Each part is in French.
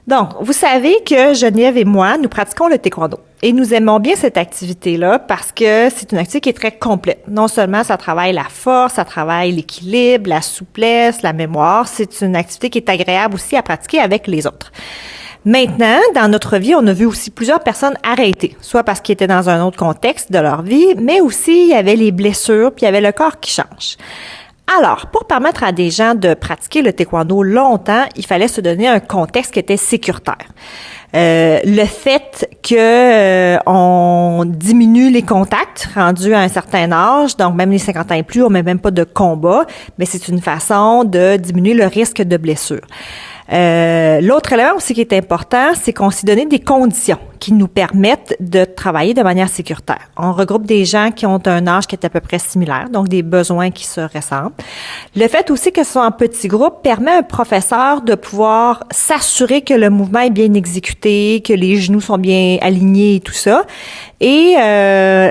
Donc, vous savez que Geneviève et moi, nous pratiquons le taekwondo. Et nous aimons bien cette activité-là parce que c'est une activité qui est très complète. Non seulement ça travaille la force, ça travaille l'équilibre, la souplesse, la mémoire. C'est une activité qui est agréable aussi à pratiquer avec les autres. Maintenant, dans notre vie, on a vu aussi plusieurs personnes arrêter, soit parce qu'ils étaient dans un autre contexte de leur vie, mais aussi il y avait les blessures, puis il y avait le corps qui change. Alors, pour permettre à des gens de pratiquer le taekwondo longtemps, il fallait se donner un contexte qui était sécuritaire. Le fait que on diminue les contacts rendus à un certain âge, donc même les 50 ans et plus, on met même pas de combat, mais c'est une façon de diminuer le risque de blessure. L'autre élément aussi qui est important, c'est qu'on s'est donné des conditions qui nous permettent de travailler de manière sécuritaire. On regroupe des gens qui ont un âge qui est à peu près similaire, donc des besoins qui se ressemblent. Le fait aussi que ce soit en petits groupes permet à un professeur de pouvoir s'assurer que le mouvement est bien exécuté, que les genoux sont bien alignés et tout ça. Et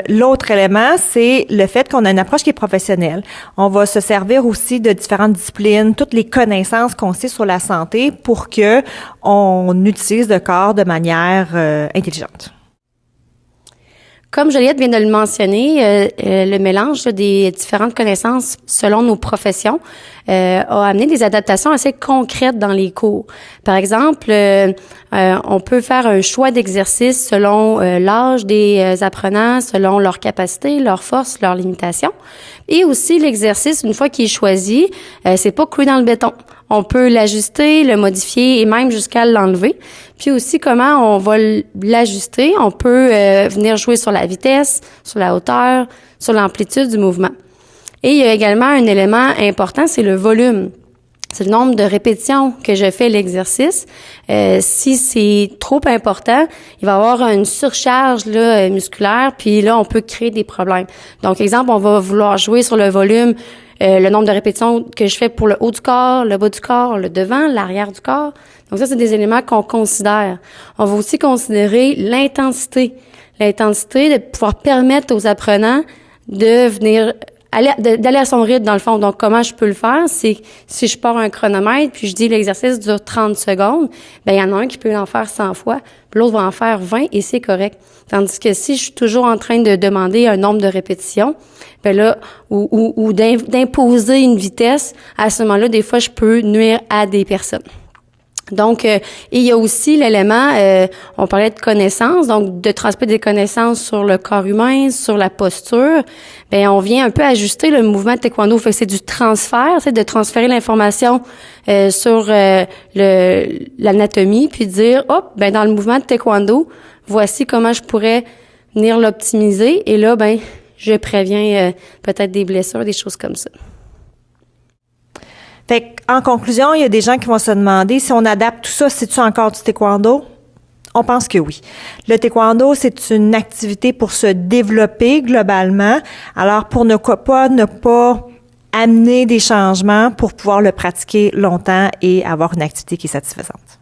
l'autre élément, c'est le fait qu'on a une approche qui est professionnelle. On va se servir aussi de différentes disciplines, toutes les connaissances qu'on sait sur la santé pour que on utilise le corps de manière intelligente. Comme Juliette vient de le mentionner, le mélange des différentes connaissances selon nos professions a amené des adaptations assez concrètes dans les cours. Par exemple, on peut faire un choix d'exercice selon l'âge des apprenants, selon leur capacité, leur force, leurs limitations. Et aussi, l'exercice, une fois qu'il est choisi, c'est pas cloué dans le béton. On peut l'ajuster, le modifier et même jusqu'à l'enlever. Puis aussi, comment on va l'ajuster. On peut venir jouer sur la vitesse, sur la hauteur, sur l'amplitude du mouvement. Et il y a également un élément important, c'est le volume. C'est le nombre de répétitions que je fais l'exercice. Si c'est trop important, il va y avoir une surcharge là, musculaire, puis là, on peut créer des problèmes. Donc, exemple, on va vouloir jouer sur le volume, le nombre de répétitions que je fais pour le haut du corps, le bas du corps, le devant, l'arrière du corps. Donc ça, c'est des éléments qu'on considère. On va aussi considérer l'intensité. L'intensité de pouvoir permettre aux apprenants de venir d'aller à son rythme, dans le fond. Donc, comment je peux le faire? C'est si je pars un chronomètre, puis je dis l'exercice dure 30 secondes, ben il y en a un qui peut en faire 100 fois, puis l'autre va en faire 20 et c'est correct. Tandis que si je suis toujours en train de demander un nombre de répétitions, ben là, ou d'imposer une vitesse, à ce moment-là, des fois, je peux nuire à des personnes. Donc, et il y a aussi l'élément, on parlait de connaissances, donc de transmettre des connaissances sur le corps humain, sur la posture. Ben, on vient un peu ajuster le mouvement de taekwondo. Fait que c'est du transfert, c'est de transférer l'information sur l'anatomie, puis dire, hop, ben dans le mouvement de taekwondo, voici comment je pourrais venir l'optimiser. Et là, ben, je préviens peut-être des blessures, des choses comme ça. Fait en conclusion, il y a des gens qui vont se demander si on adapte tout ça, c'est-tu encore du taekwondo? On pense que oui. Le taekwondo, c'est une activité pour se développer globalement. Alors, pour ne pas amener des changements pour pouvoir le pratiquer longtemps et avoir une activité qui est satisfaisante.